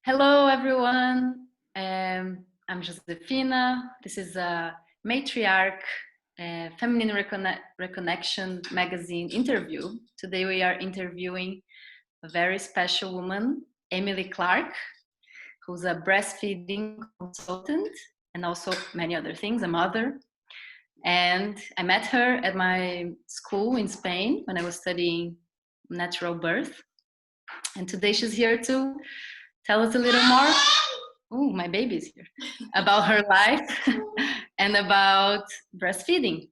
Hello, everyone. I'm Josefina. This is a matriarch feminine reconnection magazine interview. Today we are interviewing a very special woman, Emily Clark, who's a breastfeeding consultant and also many other things, a mother. And I met her at my school in Spain when I was studying natural birth. And today she's here to tell us a little more. Oh, my baby's here. About her life and about breastfeeding.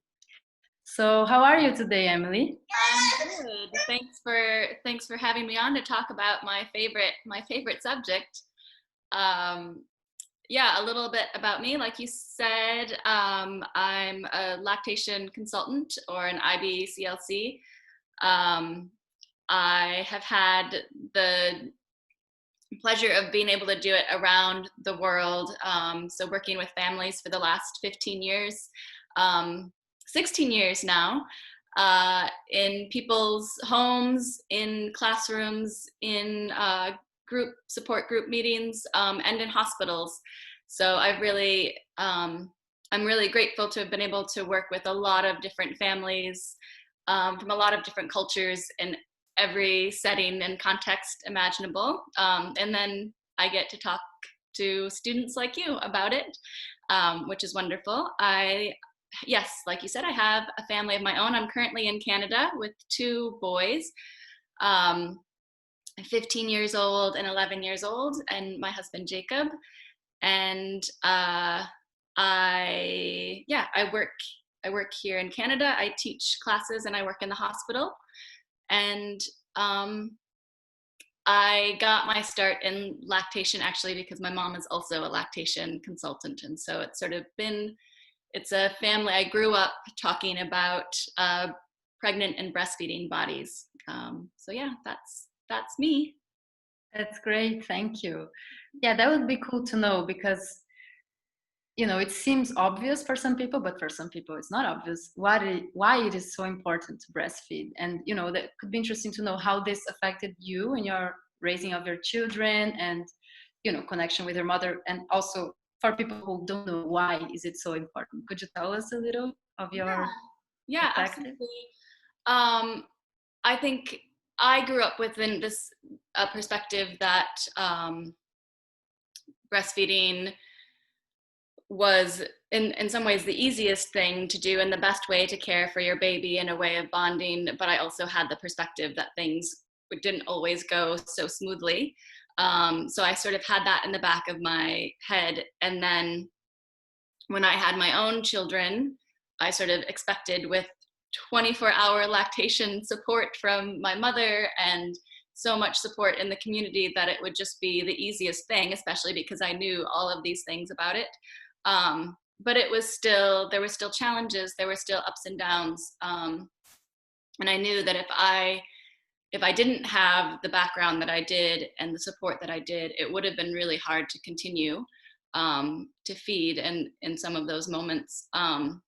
So, how are you today, Emily? I'm good. Thanks for having me on to talk about my favorite subject. Yeah, a little bit about me. Like you said, I'm a lactation consultant or an IBCLC. I have had the pleasure of being able to do it around the world. So working with families for the last 15 years, 16 years now, in people's homes, in classrooms, in support group meetings, and in hospitals. So I'm really grateful to have been able to work with a lot of different families from a lot of different cultures and every setting and context imaginable. And then I get to talk to students like you about it, which is wonderful. Yes, like you said, I have a family of my own. I'm currently in Canada with two boys, 15 years old and 11 years old, and my husband Jacob. And I work here in Canada. I teach classes and I work in the hospital. And I got my start in lactation actually because my mom is also a lactation consultant. And so it's a family. I grew up talking about pregnant and breastfeeding bodies. So yeah, that's me. That's great. Thank you. Yeah, that would be cool to know because it seems obvious for some people, but for some people it's not obvious why it is so important to breastfeed. And that could be interesting to know how this affected you in your raising of your children and connection with your mother, and also for people who don't know why is it so important. Could you tell us a little of your Yeah, perspective? absolutely. I think I grew up within this perspective that breastfeeding was in some ways the easiest thing to do and the best way to care for your baby in a way of bonding. But I also had the perspective that things didn't always go so smoothly. So I sort of had that in the back of my head. And then when I had my own children, I sort of expected with 24-hour lactation support from my mother and so much support in the community that it would just be the easiest thing, especially because I knew all of these things about it. But there were still challenges, there were still ups and downs. And I knew that if I didn't have the background that I did and the support that I did, it would have been really hard to continue to feed in some of those moments. And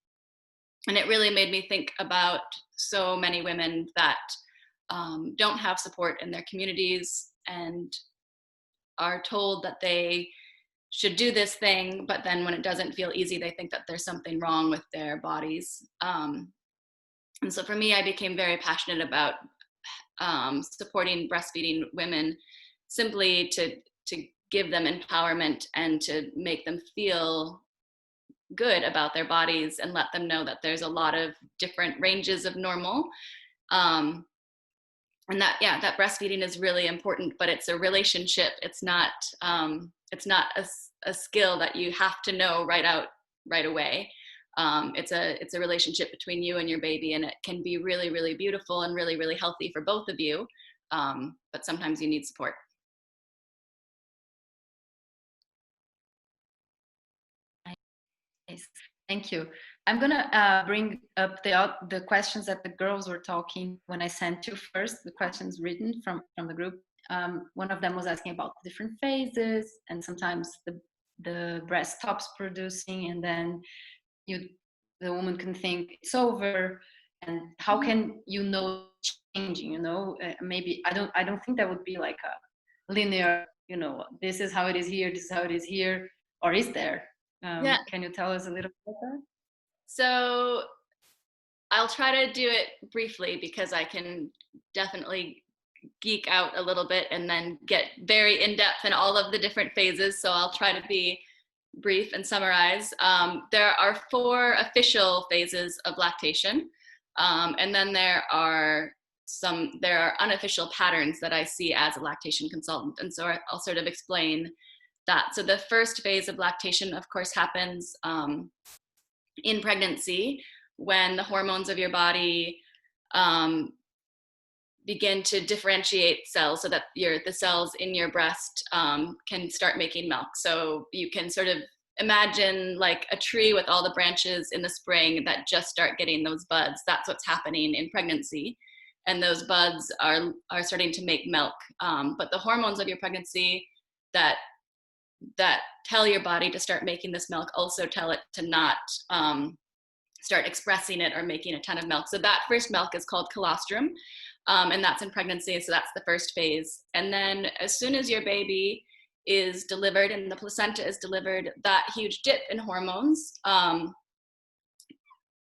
it really made me think about so many women that don't have support in their communities and are told that they should do this thing, but then when it doesn't feel easy, they think that there's something wrong with their bodies. And so for me, I became very passionate about supporting breastfeeding women simply to give them empowerment and to make them feel good about their bodies and let them know that there's a lot of different ranges of normal. And that breastfeeding is really important, but it's a relationship. It's not a skill that you have to know right away. It's a relationship between you and your baby, and it can be really, really beautiful and really, really healthy for both of you. But sometimes you need support. Nice. Thank you. I'm gonna bring up the questions that the girls were talking when I sent you first, the questions written from the group. One of them was asking about different phases, and sometimes the breast stops producing, and then the woman can think it's over. And how can changing? Maybe I don't think that would be like a linear you know, this is how it is here, this is how it is here, or is there? Yeah. Can you tell us a little bit about that? So I'll try to do it briefly because I can definitely geek out a little bit and then get very in depth in all of the different phases. So I'll try to be brief and summarize. There are 4 official phases of lactation. And then there are unofficial patterns that I see as a lactation consultant. And so I'll sort of explain that. So the first phase of lactation, of course, happens in pregnancy, when the hormones of your body begin to differentiate cells so that the cells in your breast can start making milk. So you can sort of imagine like a tree with all the branches in the spring that just start getting those buds. That's what's happening in pregnancy. And those buds are starting to make milk. But the hormones of your pregnancy that tell your body to start making this milk also tell it to not start expressing it or making a ton of milk. So that first milk is called colostrum, and that's in pregnancy. So that's the first phase. And then as soon as your baby is delivered and the placenta is delivered, that huge dip in hormones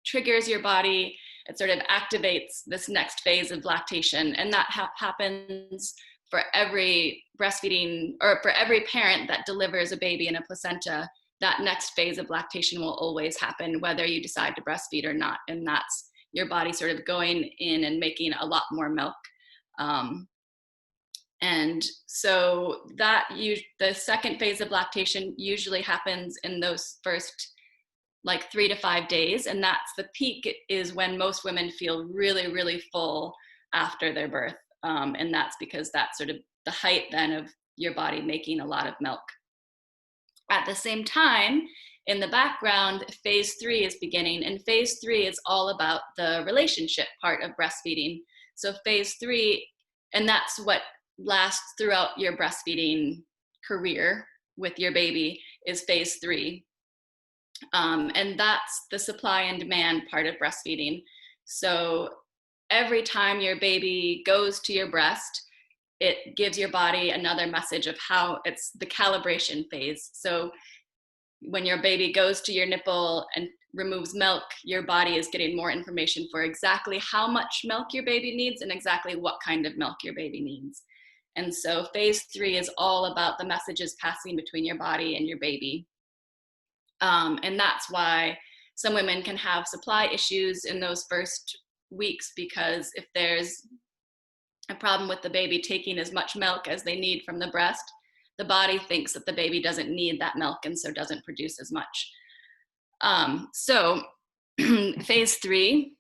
triggers your body. It sort of activates this next phase of lactation. And that happens for every breastfeeding, or for every parent that delivers a baby in a placenta. That next phase of lactation will always happen whether you decide to breastfeed or not. And that's your body sort of going in and making a lot more milk. And so the second phase of lactation usually happens in those first like 3 to 5 days. And that's the peak, is when most women feel really, really full after their birth. And that's because that's sort of the height then of your body making a lot of milk. At the same time, in the background, phase 3 is beginning, and phase 3 is all about the relationship part of breastfeeding. So phase 3, and that's what lasts throughout your breastfeeding career with your baby, is phase 3. And that's the supply and demand part of breastfeeding. So every time your baby goes to your breast, it gives your body another message of how it's the calibration phase. So when your baby goes to your nipple and removes milk, your body is getting more information for exactly how much milk your baby needs and exactly what kind of milk your baby needs. And so phase 3 is all about the messages passing between your body and your baby. And that's why some women can have supply issues in those first weeks, because if there's a problem with the baby taking as much milk as they need from the breast, the body thinks that the baby doesn't need that milk and so doesn't produce as much. So phase 3,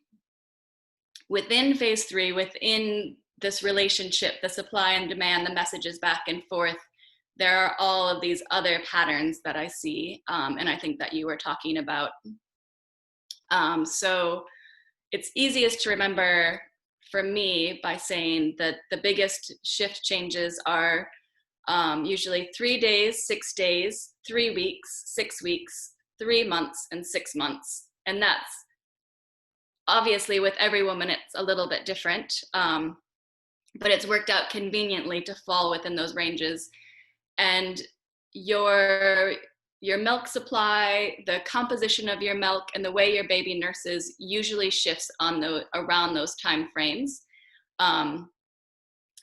within phase 3, within this relationship, the supply and demand, the messages back and forth, there are all of these other patterns that I see, and I think that you were talking about. So it's easiest to remember for me by saying that the biggest shift changes are usually 3 days, 6 days, 3 weeks, 6 weeks, 3 months, and 6 months. And that's obviously, with every woman, it's a little bit different, but it's worked out conveniently to fall within those ranges. And your milk supply, the composition of your milk, and the way your baby nurses usually shifts around those time frames. And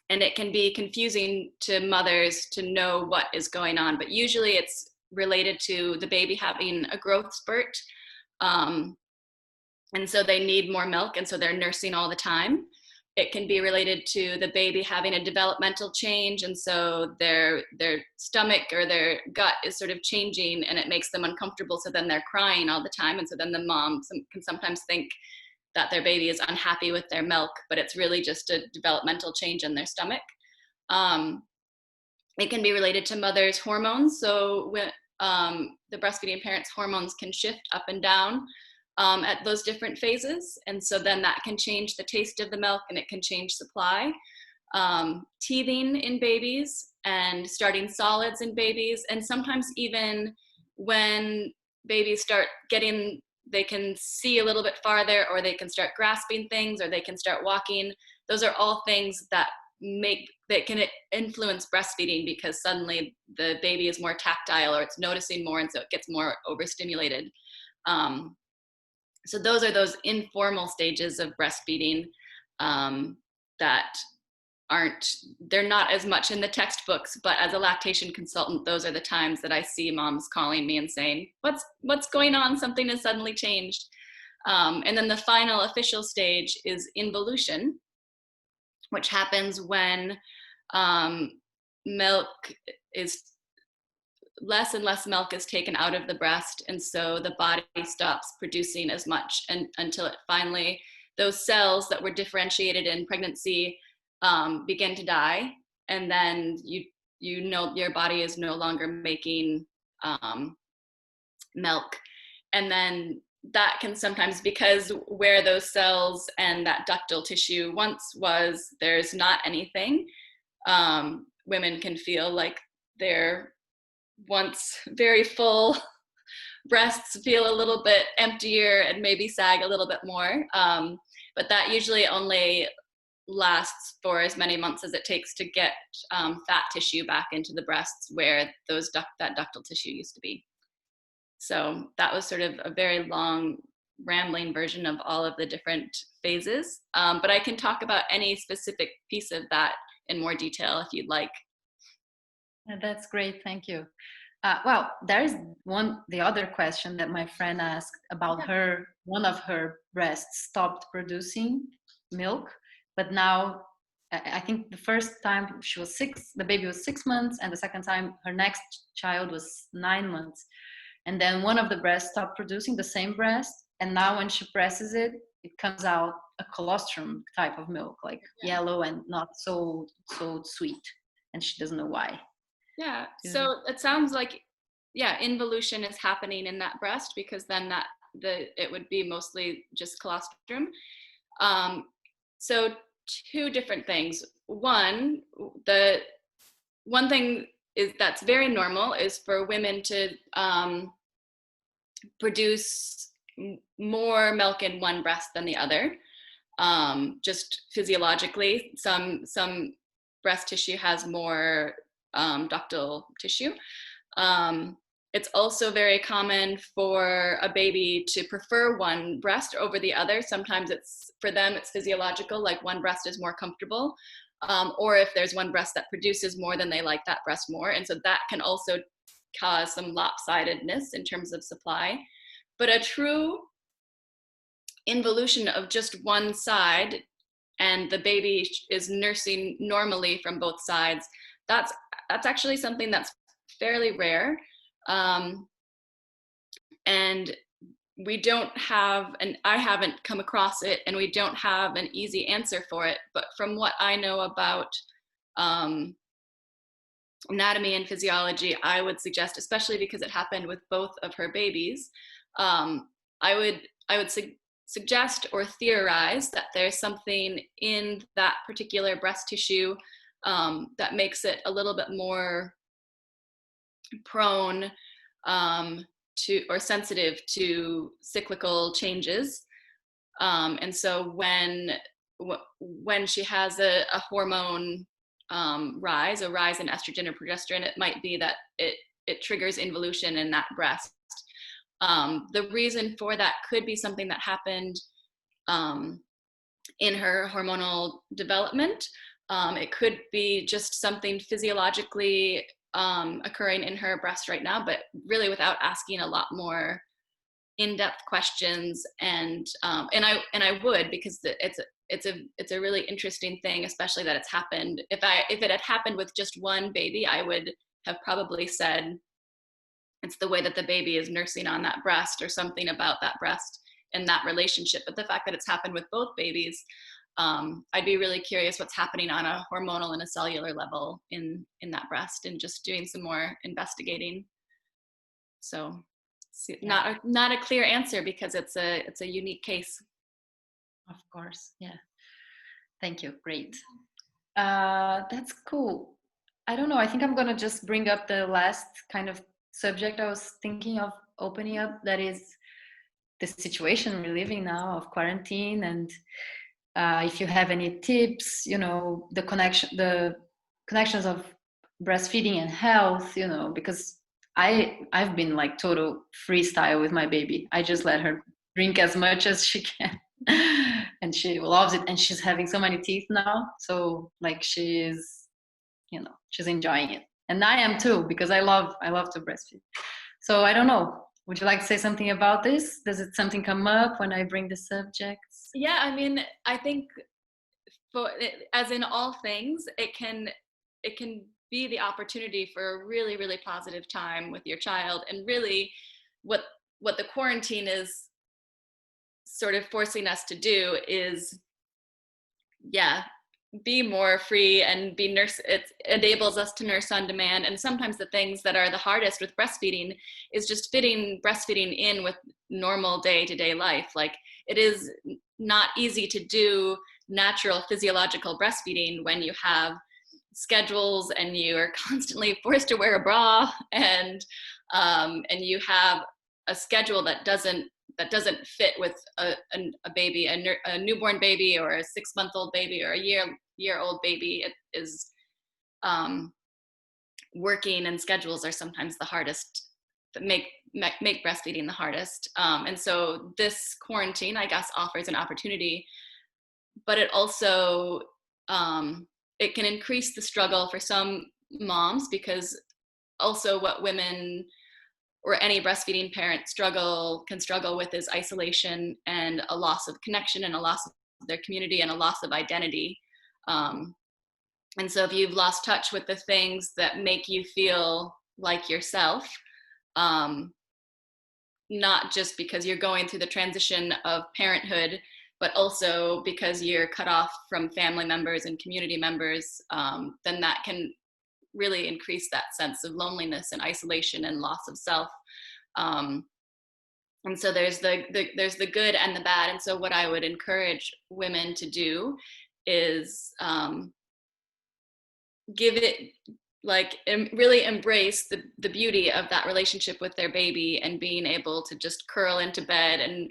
it can be confusing to mothers to know what is going on, but usually it's related to the baby having a growth spurt. And so they need more milk, and so they're nursing all the time. It can be related to the baby having a developmental change, and so their stomach or their gut is sort of changing, and it makes them uncomfortable, so then they're crying all the time, and so then the mom can sometimes think that their baby is unhappy with their milk, but it's really just a developmental change in their stomach. It can be related to mother's hormones, so when the breastfeeding parent's hormones can shift up and down at those different phases. And so then that can change the taste of the milk, and it can change supply. Teething in babies and starting solids in babies. And sometimes even when babies start they can see a little bit farther, or they can start grasping things, or they can start walking. Those are all things that can influence breastfeeding, because suddenly the baby is more tactile, or it's noticing more, and so it gets more overstimulated. So those are those informal stages of breastfeeding that they're not as much in the textbooks, but as a lactation consultant, those are the times that I see moms calling me and saying, what's going on? Something has suddenly changed. And then the final official stage is involution, which happens when milk is less and less milk is taken out of the breast, and so the body stops producing as much, and until it finally, those cells that were differentiated in pregnancy begin to die, and then you know your body is no longer making milk. And then that can sometimes, because where those cells and that ductal tissue once was, there's not anything. Women can feel like their once very full breasts feel a little bit emptier and maybe sag a little bit more. But that usually only lasts for as many months as it takes to get fat tissue back into the breasts where that ductal tissue used to be. So that was sort of a very long, rambling version of all of the different phases. But I can talk about any specific piece of that in more detail if you'd like. That's great, thank you. Well, there's the other question that my friend asked about one of her breasts stopped producing milk, but now I think the first time she was 6, the baby was 6 months, and the second time her next child was 9 months. And then one of the breasts stopped producing, the same breast, and now when she presses it, it comes out a colostrum type of milk, like yellow and not so sweet, and she doesn't know why. Yeah, so it sounds like, involution is happening in that breast, because then it would be mostly just colostrum. So 2 different things. One thing is that's very normal is for women to produce more milk in one breast than the other. Just physiologically, some breast tissue has more ductal tissue. It's also very common for a baby to prefer one breast over the other. Sometimes for them it's physiological, like one breast is more comfortable, or if there's one breast that produces more, then they like that breast more, and so that can also cause some lopsidedness in terms of supply. But a true involution of just one side, and the baby is nursing normally from both sides, that's actually something that's fairly rare. And we don't have, and I haven't come across it, and we don't have an easy answer for it. But from what I know about anatomy and physiology, I would suggest, especially because it happened with both of her babies, I would suggest or theorize that there's something in that particular breast tissue that makes it a little bit more prone to, or sensitive to, cyclical changes. And so when she has a hormone rise in estrogen or progesterone, it might be that it triggers involution in that breast. The reason for that could be something that happened in her hormonal development. It could be just something physiologically occurring in her breast right now, but really without asking a lot more in-depth questions. And I would, because it's a really interesting thing, especially that it's happened. If it had happened with just one baby, I would have probably said it's the way that the baby is nursing on that breast, or something about that breast and that relationship. But the fact that it's happened with both babies, I'd be really curious what's happening on a hormonal and a cellular level in that breast, and just doing some more investigating. So not a clear answer, because it's a unique case. Of course, yeah. Thank you, great. That's cool. I don't know, I think I'm gonna just bring up the last kind of subject I was thinking of opening up, that is the situation we're living now of quarantine. And if you have any tips, you know, the connections of breastfeeding and health, you know, because I've been like total freestyle with my baby. I just let her drink as much as she can. And she loves it, and she's having so many teeth now, so like she's, you know, she's enjoying it, and I am too, because I love to breastfeed. So I don't know, would you like to say something about this? Does it something come up when I bring the subjects? Yeah, I mean, I think as in all things, it can be the opportunity for a really, really positive time with your child. And really what the quarantine is sort of forcing us to do is, be more free and be it enables us to nurse on demand. And sometimes the things that are the hardest with breastfeeding is just fitting breastfeeding in with normal day-to-day life. Like, it is not easy to do natural physiological breastfeeding when you have schedules and you are constantly forced to wear a bra, and you have a schedule that doesn't fit with a baby, a newborn baby, or a 6-month-old baby, or a year-old baby. It is working, and schedules are sometimes the hardest, that make breastfeeding the hardest. And so this quarantine, I guess, offers an opportunity, but it also it can increase the struggle for some moms, because also what women or any breastfeeding parent can struggle with is isolation and a loss of connection, and a loss of their community, and a loss of identity. And so if you've lost touch with the things that make you feel like yourself, not just because you're going through the transition of parenthood, but also because you're cut off from family members and community members, then that can really increase that sense of loneliness and isolation and loss of self. And so there's the good and the bad. And so what I would encourage women to do is give it, like, really embrace the beauty of that relationship with their baby, and being able to just curl into bed and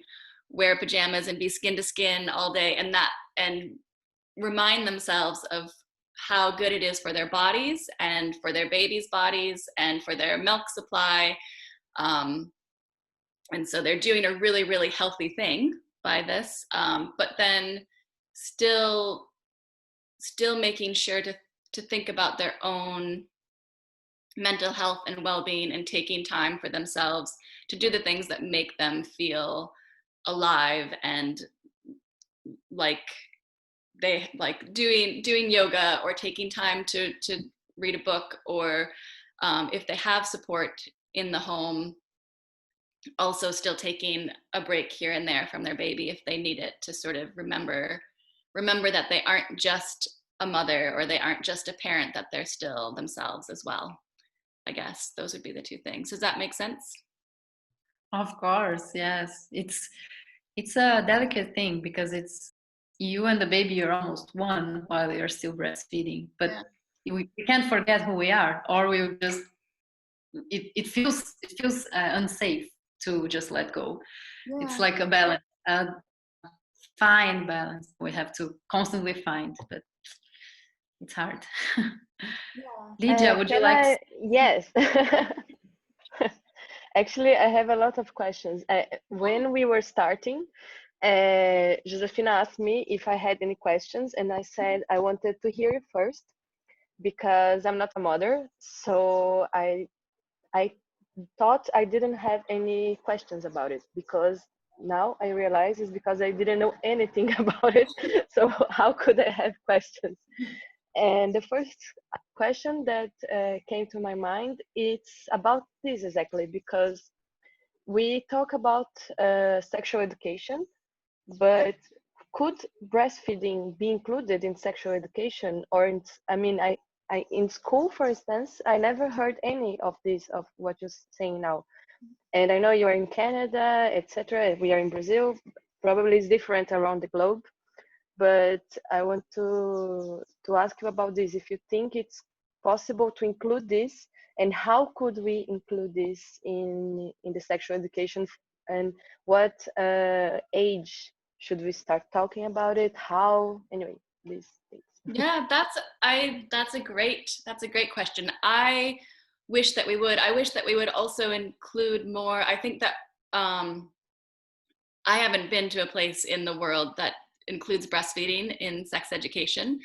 wear pajamas and be skin to skin all day, and remind themselves of how good it is for their bodies, and for their babies' bodies, and for their milk supply. And so they're doing a really, really healthy thing by this, but then still making sure to think about their own mental health and well-being, and taking time for themselves to do the things that make them feel alive, and like they like doing yoga, or taking time to read a book, or if they have support in the home, also still taking a break here and there from their baby if they need it, to sort of remember that they aren't just a mother, or they aren't just a parent, that they're still themselves as well. I guess those would be the two things. Does that make sense? Of course, yes. It's a delicate thing, because it's you and the baby are almost one while you're still breastfeeding, but we can't forget who we are, or we just it feels unsafe to just let go. It's like a balance, a fine balance we have to constantly find, but it's hard. Lydia, would you like Yes. Actually, I have a lot of questions. When we were starting, Josefina asked me if I had any questions, and I said I wanted to hear you first, because I'm not a mother, so I thought I didn't have any questions about it, because now I realize it's because I didn't know anything about it. So how could I have questions? And the first question that came to my mind, it's about this exactly, because we talk about sexual education, but could breastfeeding be included in sexual education? Or in school, for instance, I never heard any of this, of what you're saying now. And I know you are in Canada, etc. We are in Brazil. Probably it's different around the globe. But I want to ask you about this. If you think it's possible to include this, and how could we include this in the sexual education, and what age Should we start talking about it? How? Anyway, these things. Yeah, that's a great question. I wish that we would also include more. I think that I haven't been to a place in the world that includes breastfeeding in sex education,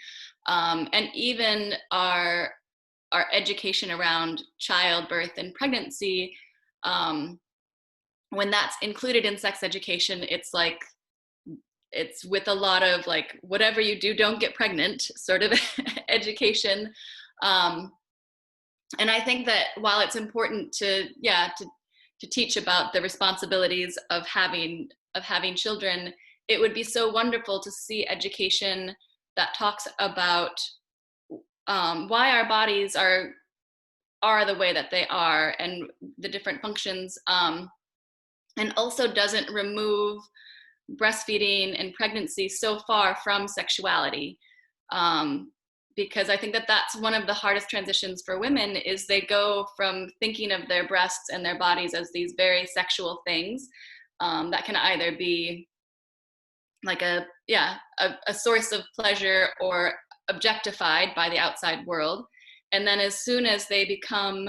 and even our education around childbirth and pregnancy. When that's included in sex education, it's like, it's with a lot of like, whatever you do, don't get pregnant sort of education. And I think that while it's important to teach about the responsibilities of having children, it would be so wonderful to see education that talks about why our bodies are the way that they are and the different functions, and also doesn't remove breastfeeding and pregnancy so far from sexuality, because I think that that's one of the hardest transitions for women, is they go from thinking of their breasts and their bodies as these very sexual things that can either be like a source of pleasure or objectified by the outside world. And then as soon as they become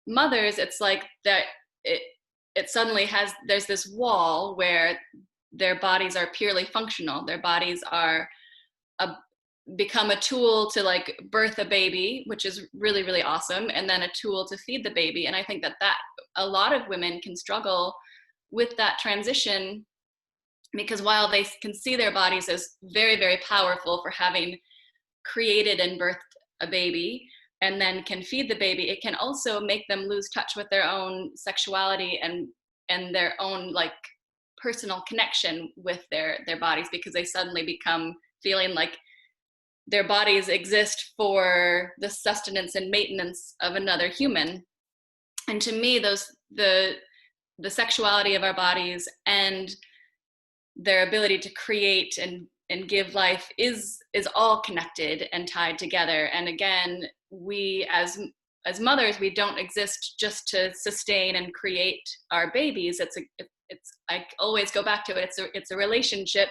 mothers, it's like that it suddenly there's this wall where their bodies are purely functional. Their bodies are become a tool to like birth a baby, which is really, really awesome, and then a tool to feed the baby. And I think that a lot of women can struggle with that transition, because while they can see their bodies as very, very powerful for having created and birthed a baby and then can feed the baby, it can also make them lose touch with their own sexuality and their own like personal connection with their bodies, because they suddenly become feeling like their bodies exist for the sustenance and maintenance of another human. And to me, the sexuality of our bodies and their ability to create and give life is all connected and tied together. And again, we as mothers, we don't exist just to sustain and create our babies. I always go back to it. It's a relationship,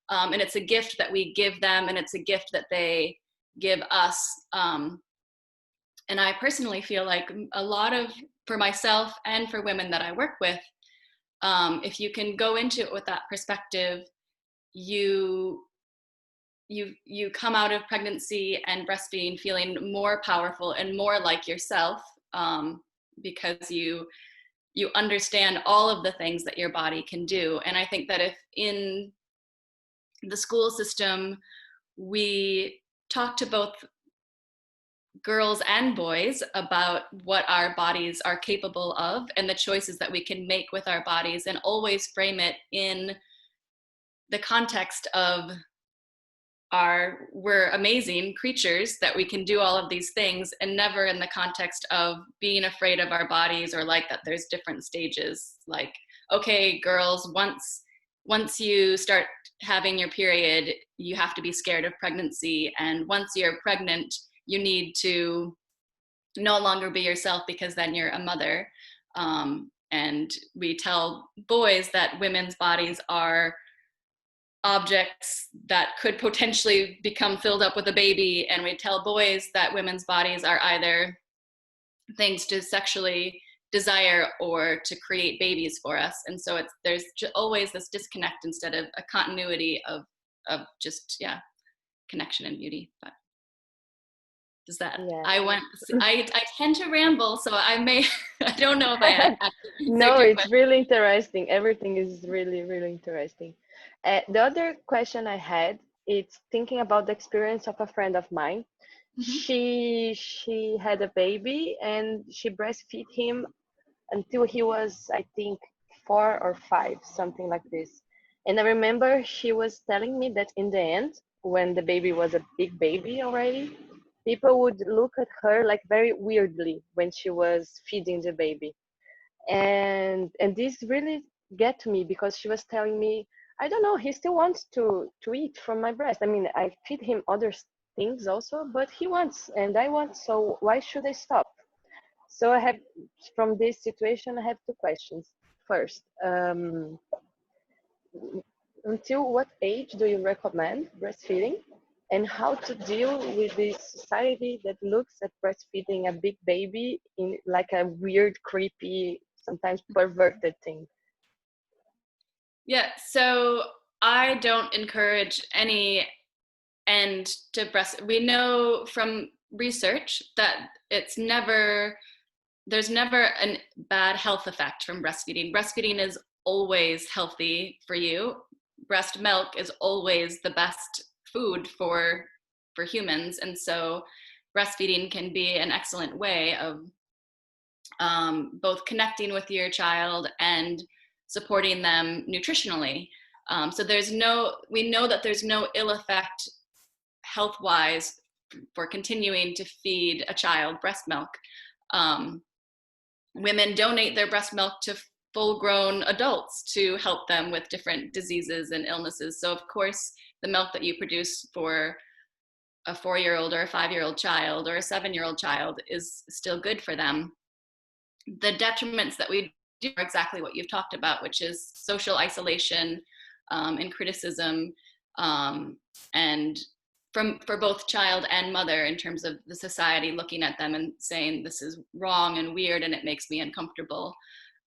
and it's a gift that we give them, and it's a gift that they give us. And I personally feel like a lot of, for myself and for women that I work with, if you can go into it with that perspective, you come out of pregnancy and breastfeeding feeling more powerful and more like yourself, because you understand all of the things that your body can do. And I think that if in the school system we talk to both girls and boys about what our bodies are capable of and the choices that we can make with our bodies, and always frame it in the context of we're amazing creatures, that we can do all of these things, and never in the context of being afraid of our bodies, or like that there's different stages. Like, okay, girls, once you start having your period, you have to be scared of pregnancy. And once you're pregnant, you need to no longer be yourself, because then you're a mother. And we tell boys that women's bodies are objects that could potentially become filled up with a baby, and we tell boys that women's bodies are either things to sexually desire or to create babies for us. And so there's always this disconnect instead of a continuity of just connection and beauty. But does that, Yeah. I tend to ramble, so I don't know if I No, it's really interesting. Everything is really, really interesting. The other question I had, it's thinking about the experience of a friend of mine. Mm-hmm. She had a baby and she breastfed him until he was, I think, 4 or 5, something like this. And I remember she was telling me that in the end, when the baby was a big baby already, people would look at her like very weirdly when she was feeding the baby. And this really get to me, because she was telling me, I don't know, he still wants to eat from my breast. I mean, I feed him other things also, but he wants and I want, so why should I stop? So I have, from this situation, I have 2 questions. First, until what age do you recommend breastfeeding, and how to deal with this society that looks at breastfeeding a big baby in like a weird, creepy, sometimes perverted thing? Yeah, so I don't encourage any end to breast. We know from research that there's never a bad health effect from breastfeeding. Breastfeeding is always healthy for you. Breast milk is always the best food for humans, and so breastfeeding can be an excellent way of both connecting with your child and supporting them nutritionally. So we know that there's no ill effect health-wise for continuing to feed a child breast milk. Women donate their breast milk to full-grown adults to help them with different diseases and illnesses. So of course, the milk that you produce for a 4-year-old or a 5-year-old child or a 7-year-old child is still good for them. The detriments that we do are exactly what you've talked about, which is social isolation and criticism, and for both child and mother, in terms of the society looking at them and saying this is wrong and weird and it makes me uncomfortable.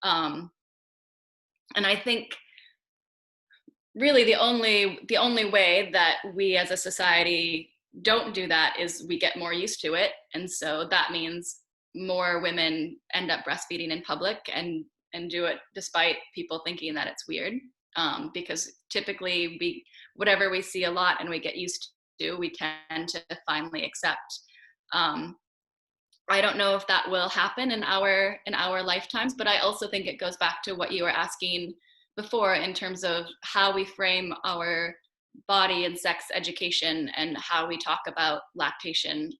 And I think really the only way that we as a society don't do that is we get more used to it, and so that means more women end up breastfeeding in public and do it despite people thinking that it's weird, because typically whatever we see a lot and we get used to, we tend to finally accept. I don't know if that will happen in our lifetimes, but I also think it goes back to what you were asking before in terms of how we frame our body and sex education and how we talk about lactation,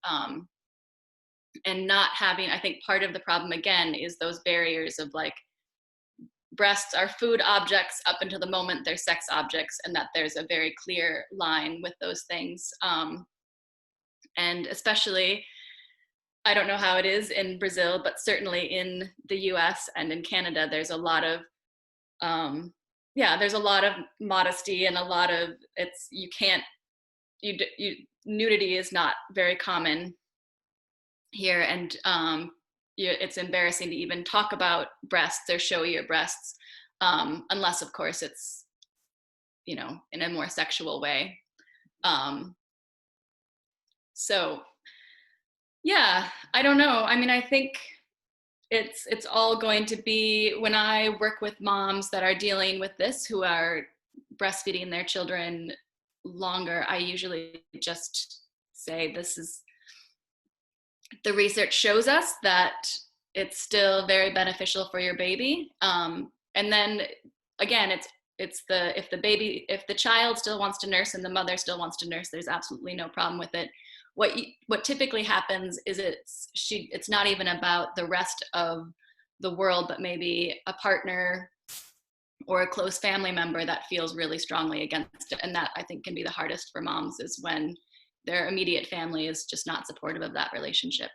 and not having, I think part of the problem again is those barriers of like breasts are food objects up until the moment they're sex objects, and that there's a very clear line with those things. And especially, I don't know how it is in Brazil, but certainly in the US and in Canada, there's a lot of there's a lot of modesty and a lot of nudity is not very common here, and it's embarrassing to even talk about breasts or show your breasts, unless of course it's in a more sexual way. So yeah, I don't know. I mean, I think it's all going to be, when I work with moms that are dealing with this, who are breastfeeding their children longer, I usually just say, the research shows us that it's still very beneficial for your baby. And then again, if the child still wants to nurse and the mother still wants to nurse, there's absolutely no problem with it. What typically happens is it's not even about the rest of the world, but maybe a partner or a close family member that feels really strongly against it. And that, I think, can be the hardest for moms, is when their immediate family is just not supportive of that relationship.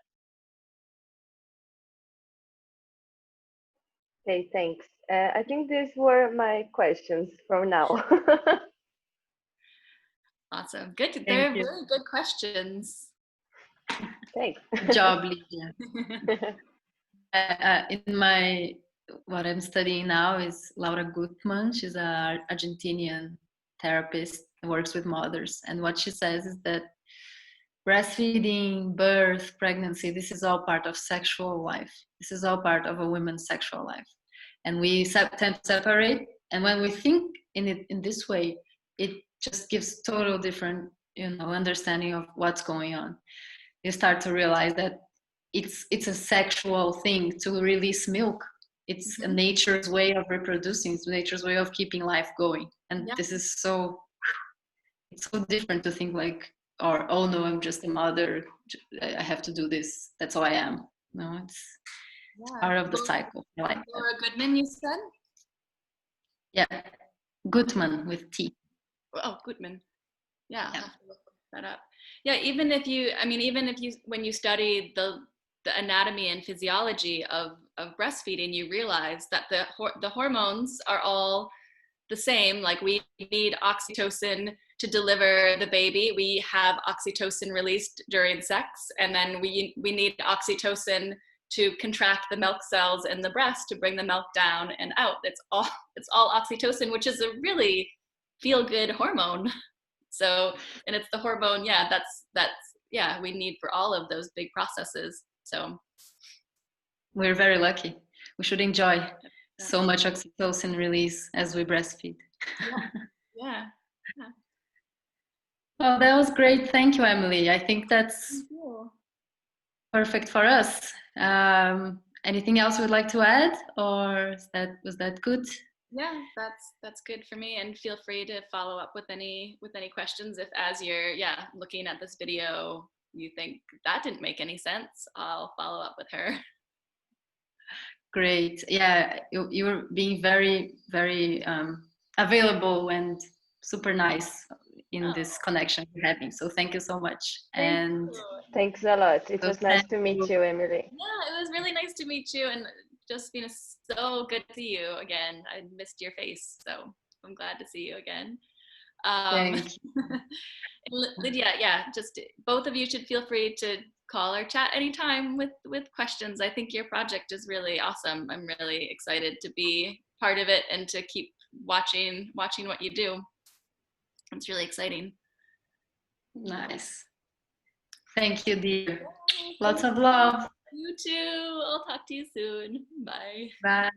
Okay, thanks. I think these were my questions for now. Awesome. Good. Thank They're you. really good questions. Thanks. Good job, Lydia. What I'm studying now is Laura Gutman. She's an Argentinian therapist who works with mothers. And what she says is that breastfeeding, birth, pregnancy, this is all part of sexual life. This is all part of a woman's sexual life. And we tend to separate. And when we think in it in this way, it just gives total different, understanding of what's going on. You start to realize that it's a sexual thing to release milk. It's a nature's way of reproducing. It's nature's way of keeping life going. And this is it's so different to think like, or, oh no, I'm just a mother, I have to do this, that's how I am. No, it's part of the cycle. I like Laura Goodman, you said? Yeah, Gutman with T. Oh, Goodman. Yeah, I'll have to look that up. Yeah, even if you, when you study the anatomy and physiology of breastfeeding, you realize that the hormones are all the same. Like we need oxytocin to deliver the baby. We have oxytocin released during sex, and then we need oxytocin to contract the milk cells in the breast to bring the milk down and out. It's all oxytocin, which is a really feel-good hormone. So, and it's the hormone, that's we need for all of those big processes. So we're very lucky. We should enjoy so much oxytocin release as we breastfeed. Yeah. Well, that was great. Thank you, Emily. I think that's perfect for us. Anything else you would like to add, or was that good? Yeah, that's good for me. And feel free to follow up with any questions if, as you're looking at this video, you think that didn't make any sense. I'll follow up with her. Great. Yeah, you were being very, very available and super nice in this connection we're having. So thank you so much. Thanks a lot. It was nice to meet you, Emily. Yeah, it was really nice to meet you, and just so good to see you again. I missed your face, so I'm glad to see you again. Thank you. Lydia, just both of you should feel free to call or chat anytime with questions. I think your project is really awesome. I'm really excited to be part of it and to keep watching what you do. It's really exciting. Nice. Thank you, dear. Lots of love. You too. I'll talk to you soon. Bye. Bye.